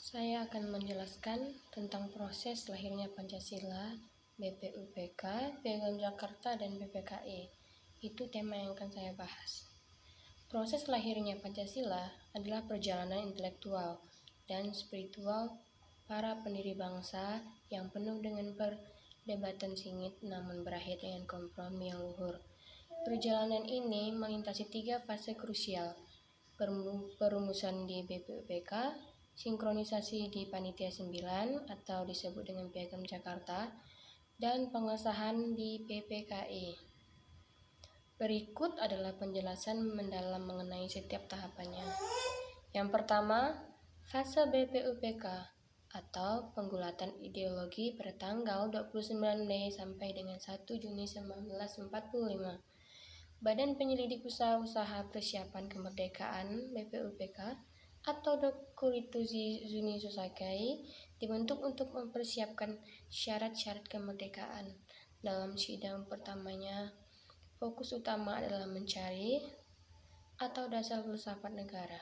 Saya akan menjelaskan tentang proses lahirnya Pancasila, BPUPK, Piagam Jakarta, dan PPKI. Itu tema yang akan saya bahas. Proses lahirnya Pancasila adalah perjalanan intelektual dan spiritual para pendiri bangsa yang penuh dengan perdebatan sengit namun berakhir dengan kompromi yang luhur. Perjalanan ini melintasi 3 fase krusial: perumusan di BPUPK, sinkronisasi di Panitia 9 atau disebut dengan Piagam Jakarta, dan pengesahan di PPKI. Berikut adalah penjelasan mendalam mengenai setiap tahapannya. Yang pertama, fase BPUPK atau penggulatan ideologi pada tanggal 29 Mei sampai dengan 1 Juni 1945. Badan Penyelidik Usaha-Usaha Persiapan Kemerdekaan BPUPK atau Dokuritu Zuni Susakai dibentuk untuk mempersiapkan syarat-syarat kemerdekaan. Dalam sidang pertamanya, fokus utama adalah mencari atau dasar filsafat negara.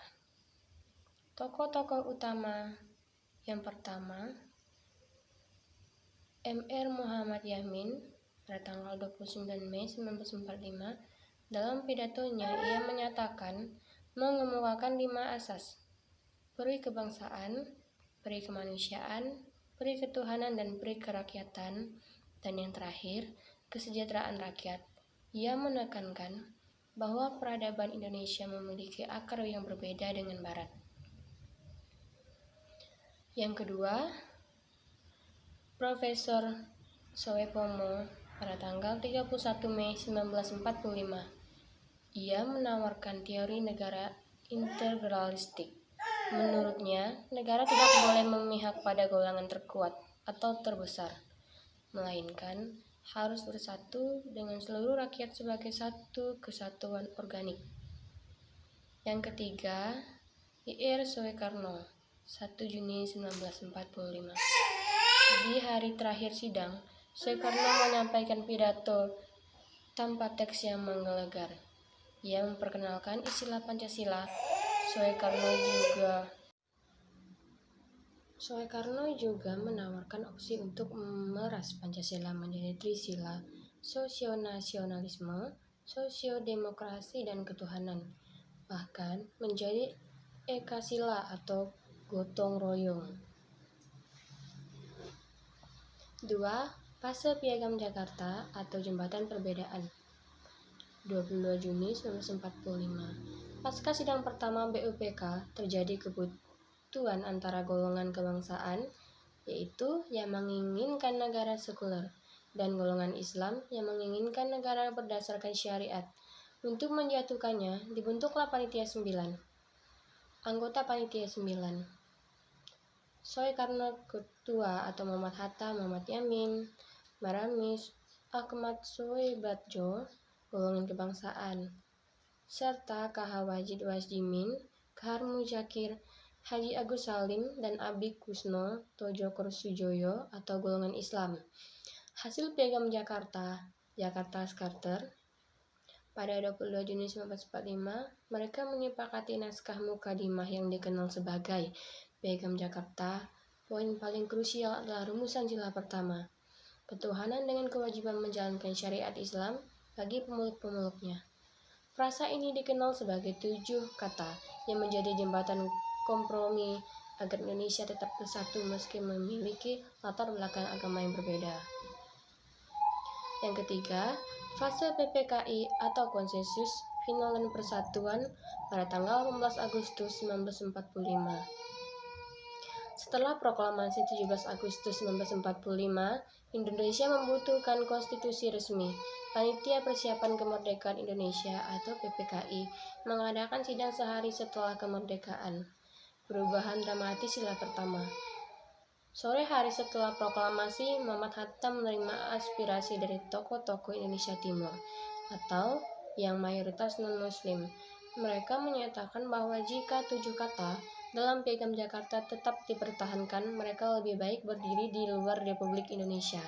Tokoh-tokoh utama yang pertama, Mr. Muhammad Yamin pada tanggal 29 Mei 1945. Dalam pidatonya, ia menyatakan mengemukakan 5 asas: peri kebangsaan, peri kemanusiaan, peri ketuhanan, dan peri kerakyatan, dan yang terakhir, kesejahteraan rakyat. Ia menekankan bahwa peradaban Indonesia memiliki akar yang berbeda dengan Barat. Yang kedua, Profesor Soepomo pada tanggal 31 Mei 1945. Ia menawarkan teori negara integralistik. Menurutnya, negara tidak boleh memihak pada golongan terkuat atau terbesar, melainkan harus bersatu dengan seluruh rakyat sebagai satu kesatuan organik. Yang ketiga, Ir Soekarno, 1 Juni 1945. Di hari terakhir sidang, Soekarno menyampaikan pidato tanpa teks yang menggelegar. Ia memperkenalkan istilah Pancasila. Soekarno juga menawarkan opsi untuk memeras Pancasila menjadi trisila: sosionasionalisme, sosiodemokrasi, dan ketuhanan, bahkan menjadi ekasila atau gotong royong. 2. Fase Piagam Jakarta atau Jembatan Perbedaan, 22 Juni 1945. Pasca sidang pertama BUPK, terjadi kebutuhan antara golongan kebangsaan, yaitu yang menginginkan negara sekuler, dan golongan Islam yang menginginkan negara berdasarkan syariat. Untuk menjatuhkannya, dibentuklah Panitia 9. Anggota Panitia 9: Soekarno Ketua atau Muhammad Hatta, Muhammad Yamin, Maramis, Ahmad Soebadjo, golongan kebangsaan, serta K.H. Wajid Wasjimin, Kahar Muzakir, Haji Agus Salim, dan Abi Kusno Tojokersujoyo atau golongan Islam. Hasil Piagam Jakarta, Jakarta Charter, pada 22 Juni 1945, mereka menyepakati naskah Mukadimah yang dikenal sebagai Piagam Jakarta. Poin paling krusial adalah rumusan sila pertama: ketuhanan dengan kewajiban menjalankan syariat Islam bagi pemeluk-pemeluknya. Frasa ini dikenal sebagai 7 kata yang menjadi jembatan kompromi agar Indonesia tetap bersatu meski memiliki latar belakang agama yang berbeda. Yang ketiga, fase PPKI atau Konsensus Final dan Persatuan pada tanggal 18 Agustus 1945. Setelah proklamasi 17 Agustus 1945, Indonesia membutuhkan konstitusi resmi. Panitia Persiapan Kemerdekaan Indonesia atau PPKI mengadakan sidang sehari setelah kemerdekaan. Perubahan dramatis sila pertama. Sore hari setelah proklamasi, Muhammad Hatta menerima aspirasi dari tokoh-tokoh Indonesia Timur atau yang mayoritas non-muslim. Mereka menyatakan bahwa jika 7 kata dalam Piagam Jakarta tetap dipertahankan, mereka lebih baik berdiri di luar Republik Indonesia.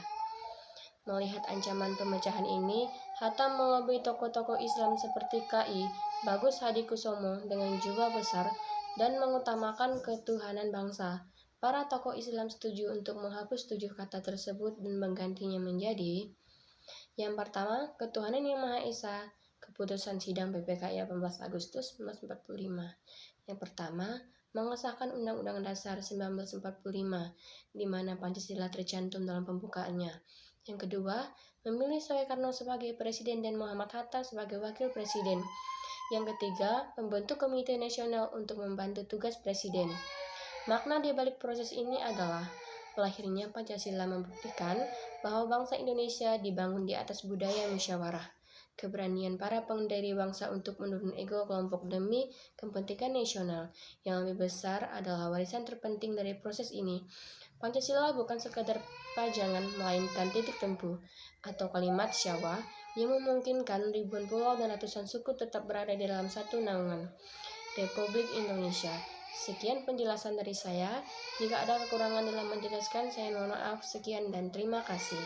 Melihat ancaman pemecahan ini, Hatta melobi tokoh-tokoh Islam seperti K.I. Bagus Hadikusumo dengan jubah besar dan mengutamakan ketuhanan bangsa. Para tokoh Islam setuju untuk menghapus 7 kata tersebut dan menggantinya menjadi: yang pertama, ketuhanan yang Maha Esa, keputusan sidang PPKI 18 Agustus 1945. Yang pertama, mengesahkan Undang-Undang Dasar 1945, di mana Pancasila tercantum dalam pembukaannya. Yang kedua, memilih Soekarno sebagai presiden dan Muhammad Hatta sebagai wakil presiden. Yang ketiga, membentuk Komite Nasional untuk membantu tugas presiden. Makna di balik proses ini adalah lahirnya Pancasila membuktikan bahwa bangsa Indonesia dibangun di atas budaya musyawarah. Keberanian para pendiri bangsa untuk menurun ego kelompok demi kepentingan nasional yang lebih besar adalah warisan terpenting dari proses ini. Pancasila bukan sekadar pajangan, melainkan titik tempuh atau kalimat syawah yang memungkinkan ribuan pulau dan ratusan suku tetap berada di dalam satu naungan Republik Indonesia. Sekian penjelasan dari saya. Jika ada kekurangan dalam menjelaskan, saya mohon maaf. Sekian dan terima kasih.